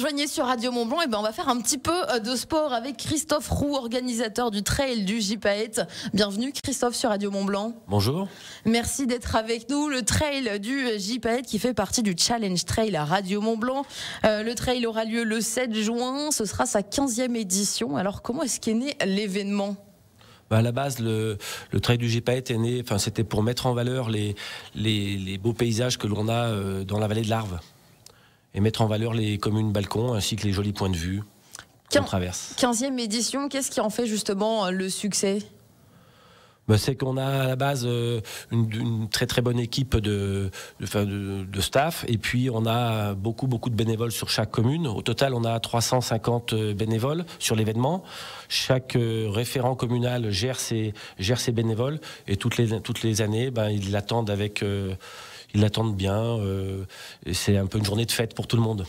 rejoignez sur Radio Mont Blanc, et on va faire un petit peu de sport avec Christophe Roux, organisateur du trail du Gypaète. Bienvenue Christophe sur Radio Mont Blanc. Bonjour. Merci d'être avec nous. Le trail du Gypaète qui fait partie du Challenge Trail à Radio Mont Blanc. Le trail aura lieu le 7 juin, ce sera sa 15e édition. Alors comment est-ce qu'est né l'événement ? À la base, le trail du Gypaète est né, c'était pour mettre en valeur les beaux paysages que l'on a dans la vallée de l'Arve et mettre en valeur les communes balcons ainsi que les jolis points de vue qu'on traverse. 15e édition, qu'est-ce qui en fait justement le succès ? C'est qu'on a à la base une très très bonne équipe de staff, et puis on a beaucoup de bénévoles sur chaque commune. Au total, on a 350 bénévoles sur l'événement. Chaque référent communal gère ses bénévoles, et toutes les années, ils l'attendent ils l'attendent bien, et c'est un peu une journée de fête pour tout le monde.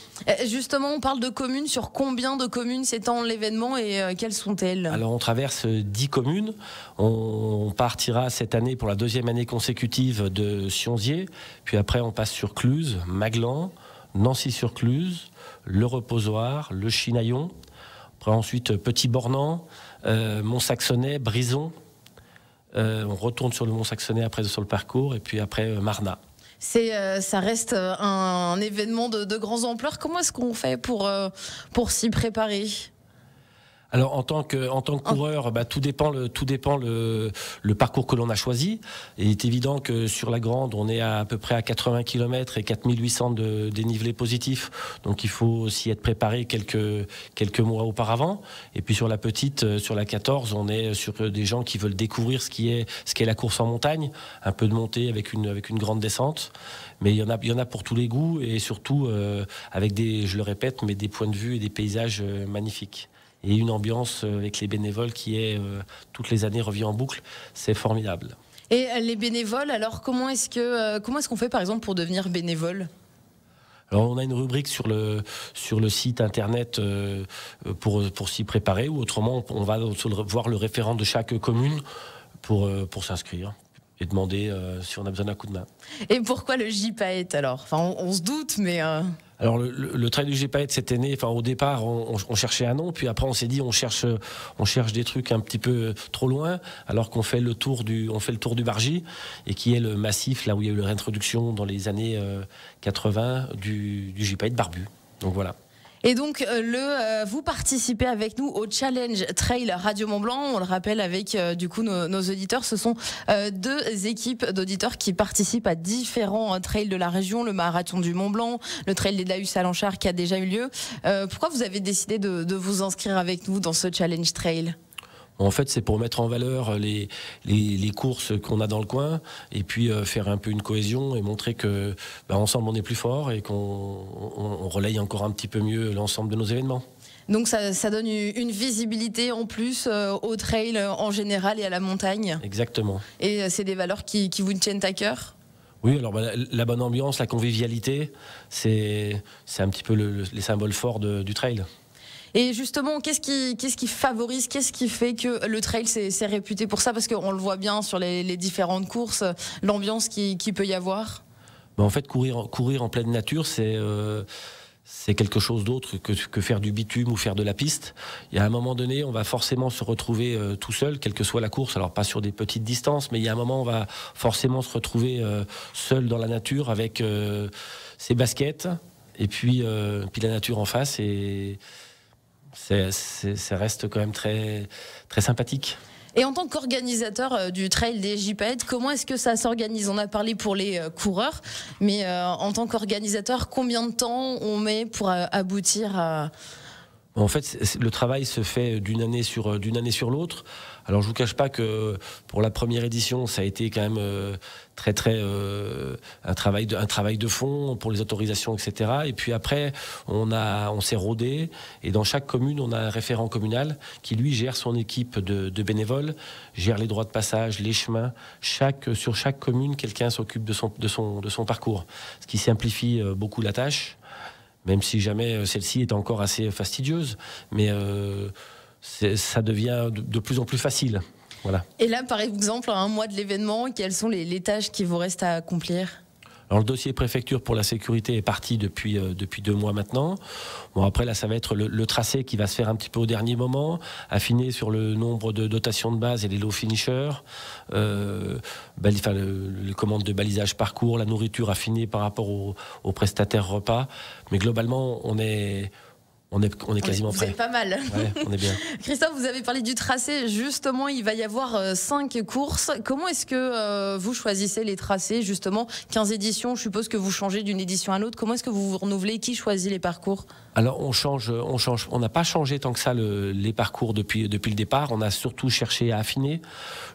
Justement, on parle de communes. Sur combien de communes s'étend l'événement et quelles sont-elles ? Alors on traverse 10 communes. On partira cette année pour la 2e année consécutive de Sionzier, puis après on passe sur Cluses, Maglan, Nancy-sur-Cluse, Le Reposoir, Le Chinaillon, après ensuite Petit-Bornand, Mont-Saxonnet, Brison. On retourne sur le Mont-Saxonnet après sur le parcours, et puis après Marnat. Ça reste un événement de grande ampleur. Comment est-ce qu'on fait pour s'y préparer ? Alors en tant que coureur, tout dépend le parcours que l'on a choisi. Et il est évident que sur la grande, on est à peu près à 80 km et 4800 de dénivelé positif. Donc il faut aussi être préparé quelques mois auparavant. Et puis sur la petite, sur la 14, on est sur des gens qui veulent découvrir ce qu'est la course en montagne, un peu de montée avec une grande descente. Mais il y en a pour tous les goûts, et surtout avec je le répète, des points de vue et des paysages magnifiques. Et une ambiance avec les bénévoles qui est toutes les années revient en boucle, c'est formidable. Et les bénévoles, alors comment est-ce qu'on fait par exemple pour devenir bénévole ? Alors on a une rubrique sur le site internet pour s'y préparer, ou autrement on va voir le référent de chaque commune pour s'inscrire et demander si on a besoin d'un coup de main. Et pourquoi le Gypaète alors ? On se doute, mais... Alors le trail du Gypaète c'était né, au départ on cherchait un nom, puis après on s'est dit on cherche des trucs un petit peu trop loin, alors qu'on fait le tour du Bargy, et qui est le massif là où il y a eu l'introduction dans les années 80 du Gypaète barbu. Donc voilà. Et donc, vous participez avec nous au Challenge Trail Radio Mont Blanc. On le rappelle avec nos auditeurs. Ce sont 2 équipes d'auditeurs qui participent à différents trails de la région. Le marathon du Mont Blanc, le trail des Dahus à Lanchard qui a déjà eu lieu. Pourquoi vous avez décidé de vous inscrire avec nous dans ce Challenge Trail ? En fait, c'est pour mettre en valeur les courses qu'on a dans le coin, et puis faire un peu une cohésion et montrer que ensemble on est plus fort, et qu'on relaye encore un petit peu mieux l'ensemble de nos événements. Donc ça donne une visibilité en plus au trail en général et à la montagne. Exactement. Et c'est des valeurs qui vous tiennent à cœur ? Oui, alors la bonne ambiance, la convivialité, c'est un petit peu les symboles forts du trail. Et justement, qu'est-ce qui favorise, qu'est-ce qui fait que le trail c'est réputé pour ça ? Parce qu'on le voit bien sur les différentes courses, l'ambiance qui peut y avoir. En fait, courir en pleine nature, c'est quelque chose d'autre que faire du bitume ou faire de la piste. Il y a un moment donné, on va forcément se retrouver tout seul, quelle que soit la course. Alors pas sur des petites distances, mais il y a un moment, on va forcément se retrouver seul dans la nature avec ses baskets, et puis la nature en face, et ça reste quand même très, très sympathique. Et en tant qu'organisateur du trail des Gypaètes, comment est-ce que ça s'organise ? On a parlé pour les coureurs, mais en tant qu'organisateur, combien de temps on met pour aboutir à... En fait, le travail se fait d'une année sur l'autre. Alors, je vous cache pas que pour la première édition, ça a été quand même un travail de fond pour les autorisations, etc. Et puis après, on s'est rodé, et dans chaque commune, on a un référent communal qui lui gère son équipe de bénévoles, gère les droits de passage, les chemins. Sur chaque commune, quelqu'un s'occupe de son parcours, ce qui simplifie beaucoup la tâche. Même si jamais celle-ci est encore assez fastidieuse, mais ça devient de plus en plus facile. Voilà. Et là, par exemple, à un mois de l'événement, quelles sont les tâches qui vous restent à accomplir ? Alors le dossier préfecture pour la sécurité est parti depuis 2 mois maintenant. Bon, après là ça va être le tracé qui va se faire un petit peu au dernier moment, affiné sur le nombre de dotations de base et les low finishers, les commandes de balisage parcours, la nourriture affinée par rapport aux prestataires repas. Mais globalement on est quasiment prêt. Vous êtes pas mal. Ouais, on est bien. Christophe, vous avez parlé du tracé. Justement, il va y avoir 5 courses. Comment est-ce que vous choisissez les tracés? Justement, 15 éditions, je suppose que vous changez d'une édition à l'autre. Comment est-ce que vous vous renouvelez? Qui choisit les parcours? Alors on change. On n'a pas changé tant que ça les parcours depuis le départ. On a surtout cherché à affiner.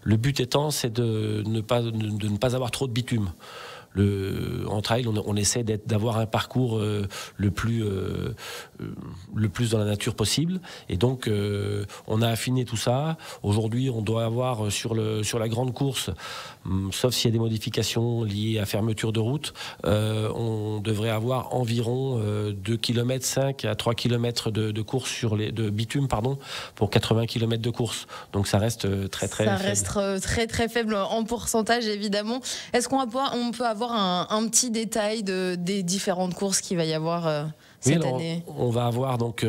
Le but étant, c'est de ne pas avoir trop de bitume. En trail, on essaie d'avoir un parcours le plus dans la nature possible. Et donc, on a affiné tout ça. Aujourd'hui, on doit avoir sur la grande course, sauf s'il y a des modifications liées à fermeture de route, on devrait avoir environ 2,5 km à 3 km de course de bitume, pour 80 km de course. Donc ça reste très faible. Ça reste très très faible en pourcentage, évidemment. Est-ce qu'on peut avoir un petit détail des différentes courses qu'il va y avoir cette année? On va avoir donc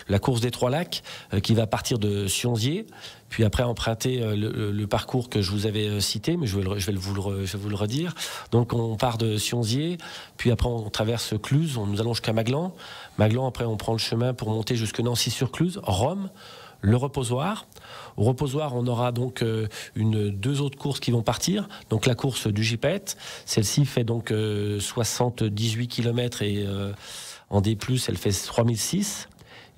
la course des Trois Lacs qui va partir de Sionzier, puis après emprunter le parcours que je vous avais cité, mais je vais vous le redire. Donc on part de Sionzier, puis après on traverse Cluses, nous allons jusqu'à Maglan. Maglan, après on prend le chemin pour monter jusque Nancy-sur-Cluse, Rome, le reposoir. Au reposoir, on aura donc 2 autres courses qui vont partir. Donc la course du Gipette, celle-ci fait donc 78 km et en D+, elle fait 3006.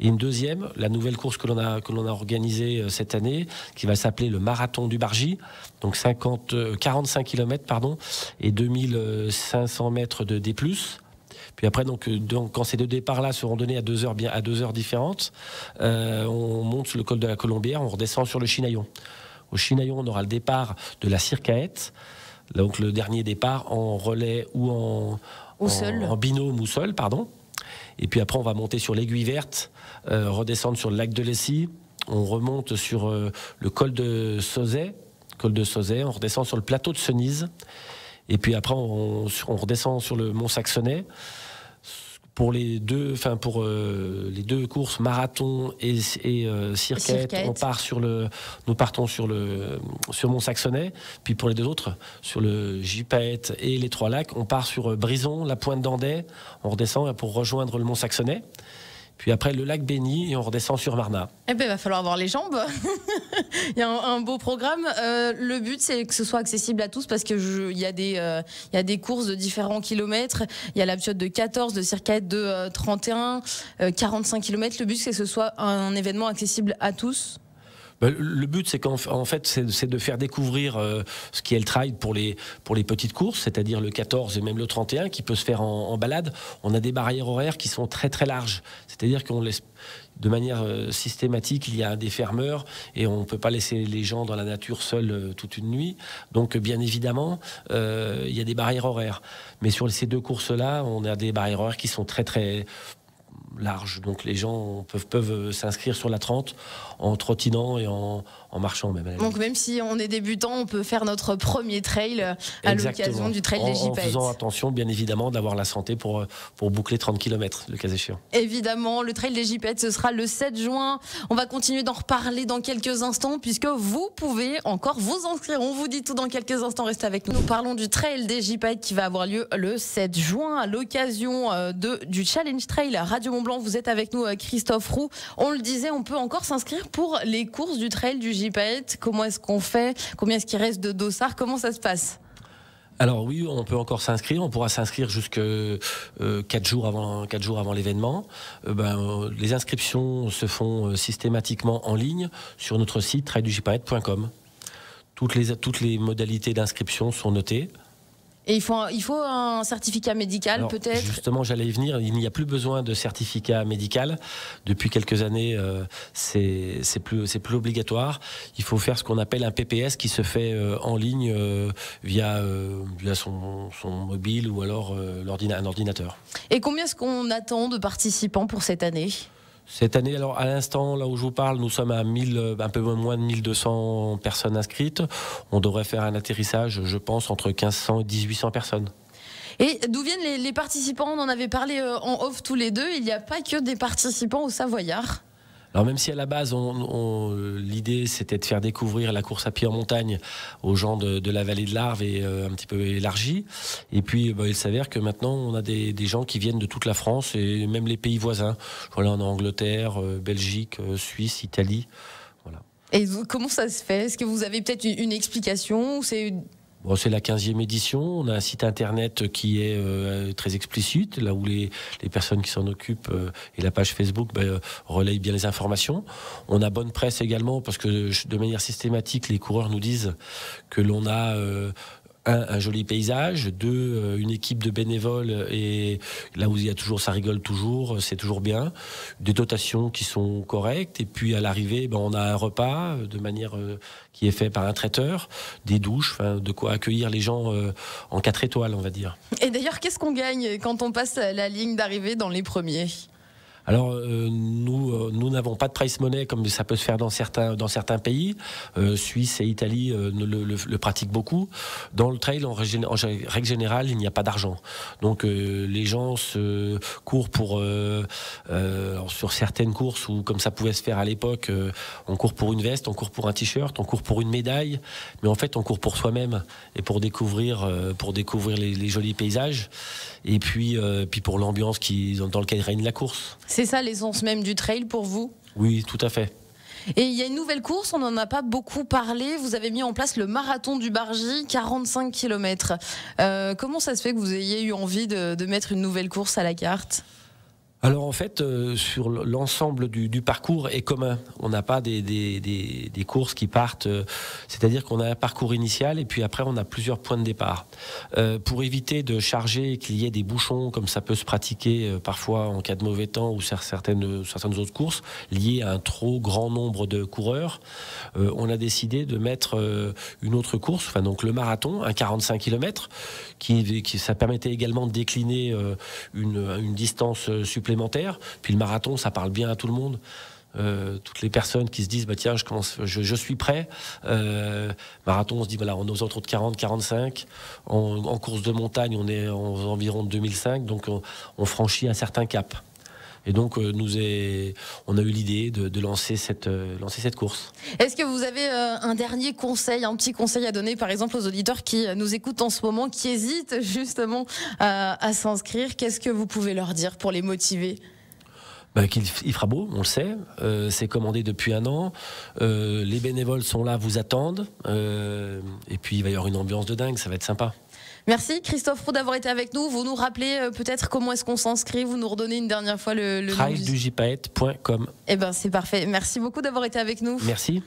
Et une deuxième, la nouvelle course que l'on a organisée cette année, qui va s'appeler le Marathon du Bargy, donc 45 km et 2500 mètres de D+. Puis après, donc quand ces 2 départs-là seront donnés à 2 heures différentes, on monte sur le col de la Colombière, on redescend sur le Chinaillon. Au Chinaillon, on aura le départ de la Circaète, donc le dernier départ en relais ou en binôme ou seul, Et puis après, on va monter sur l'Aiguille Verte, redescendre sur le lac de Lessy, on remonte sur le col de Sauzet, on redescend sur le plateau de Cenise, et puis après, on redescend sur le Mont Saxonnet. Pour les deux courses marathon et circuit, nous partons sur Mont Saxonnet. Puis pour les 2 autres, sur le Gipette et les Trois Lacs, on part sur Brison, la Pointe d'Andet. On redescend pour rejoindre le Mont Saxonnet. Puis après le lac Béni et on redescend sur Marna. Eh ben, il va falloir avoir les jambes. Il y a un beau programme. Le but, c'est que ce soit accessible à tous parce que il y a des courses de différents kilomètres. Il y a la piote de 14, de circuit de 31, 45 km. Le but, c'est que ce soit un événement accessible à tous. Le but, c'est c'est de faire découvrir ce qu'est le trail pour les petites courses, c'est-à-dire le 14 et même le 31, qui peut se faire en balade. On a des barrières horaires qui sont très très larges, c'est-à-dire qu'on laisse de manière systématique, il y a des fermeurs et on ne peut pas laisser les gens dans la nature seuls toute une nuit. Donc bien évidemment, il y a des barrières horaires. Mais sur ces 2 courses-là, on a des barrières horaires qui sont très très large, donc les gens peuvent s'inscrire sur la 30 en trottinant et en marchant même. Donc même si on est débutant, on peut faire notre premier trail à l'occasion du trail des Gipette. En faisant attention bien évidemment d'avoir la santé pour boucler 30 km le cas échéant. Évidemment, le trail des Gipette, ce sera le 7 juin. On va continuer d'en reparler dans quelques instants puisque vous pouvez encore vous inscrire. On vous dit tout dans quelques instants, restez avec nous. Nous parlons du trail des Gipette qui va avoir lieu le 7 juin à l'occasion du Challenge Trail Radio Mont-Blanc. Vous êtes avec nous, Christophe Roux. On le disait, on peut encore s'inscrire pour les courses du trail du Gipette. Comment est-ce qu'on fait? Combien est-ce qu'il reste de dossards? Comment ça se passe? Alors oui, on peut encore s'inscrire. On pourra s'inscrire jusque 4 jours avant l'événement. Les inscriptions se font systématiquement en ligne sur notre site traildugipette.com. Toutes les modalités d'inscription sont notées. Et il faut un certificat médical peut-être? Justement, j'allais y venir. Il n'y a plus besoin de certificat médical. Depuis quelques années, c'est plus obligatoire. Il faut faire ce qu'on appelle un PPS qui se fait en ligne via son mobile ou alors un ordinateur. Et combien est-ce qu'on attend de participants pour cette année? Cette année, alors à l'instant, là où je vous parle, nous sommes à un peu moins de 1200 personnes inscrites. On devrait faire un atterrissage, je pense, entre 1500 et 1800 personnes. Et d'où viennent les participants? On en avait parlé en off tous les deux. Il n'y a pas que des participants au Savoyard. Alors même si à la base, l'idée c'était de faire découvrir la course à pied en montagne aux gens de la vallée de l'Arve et un petit peu élargie. Et puis il s'avère que maintenant on a des gens qui viennent de toute la France et même les pays voisins. Voilà, on a Angleterre, Belgique, Suisse, Italie. Voilà. Et comment ça se fait? Est-ce que vous avez peut-être une explication ou c'est... Bon, c'est la 15e édition. On a un site internet qui est très explicite, là où les personnes qui s'en occupent et la page Facebook relayent bien les informations. On a bonne presse également parce que de manière systématique, les coureurs nous disent que l'on a un joli paysage, deux, une équipe de bénévoles et là où il y a toujours, ça rigole toujours, c'est toujours bien, des dotations qui sont correctes et puis à l'arrivée, on a un repas de manière qui est fait par un traiteur, des douches, de quoi accueillir les gens en 4 étoiles, on va dire. Et d'ailleurs, qu'est-ce qu'on gagne quand on passe la ligne d'arrivée dans les premiers ? Alors nous n'avons pas de prize money comme ça peut se faire dans certains pays. Suisse et Italie le pratiquent beaucoup. Dans le trail, en règle générale, il n'y a pas d'argent. Donc les gens courent pour sur certaines courses où comme ça pouvait se faire à l'époque, on court pour une veste, on court pour un t-shirt, on court pour une médaille, mais en fait on court pour soi-même et pour découvrir les jolis paysages et puis pour l'ambiance dans laquelle règne la course. C'est ça l'essence même du trail pour vous ? Oui, tout à fait. Et il y a une nouvelle course, on n'en a pas beaucoup parlé. Vous avez mis en place le marathon du Bargy, 45 km. Comment ça se fait que vous ayez eu envie de mettre une nouvelle course à la carte ? Alors en fait, sur l'ensemble du parcours est commun. On n'a pas des courses qui partent. C'est-à-dire qu'on a un parcours initial et puis après on a plusieurs points de départ. Pour éviter de charger et qu'il y ait des bouchons comme ça peut se pratiquer parfois en cas de mauvais temps ou certaines autres courses liées à un trop grand nombre de coureurs, on a décidé de mettre une autre course, donc le marathon, un 45 km, qui ça permettait également de décliner une distance supplémentaire. Puis le marathon, ça parle bien à tout le monde. Toutes les personnes qui se disent tiens, je suis prêt. Marathon, on se dit voilà, on est aux alentours de 40-45. En course de montagne, on est environ de 2005, donc on franchit un certain cap. Et donc on a eu l'idée de lancer cette course. Est-ce que vous avez un dernier conseil, un petit conseil à donner par exemple aux auditeurs qui nous écoutent en ce moment, qui hésitent justement à s'inscrire? Qu'est-ce que vous pouvez leur dire pour les motiver ? Il fera beau, on le sait, c'est commandé depuis 1 an, les bénévoles sont là, vous attendent, et puis il va y avoir une ambiance de dingue, ça va être sympa. Merci Christophe Roux d'avoir été avec nous. Vous nous rappelez peut-être comment est-ce qu'on s'inscrit, vous nous redonnez une dernière fois le traildujpaet.com. Eh ben c'est parfait, merci beaucoup d'avoir été avec nous. Merci.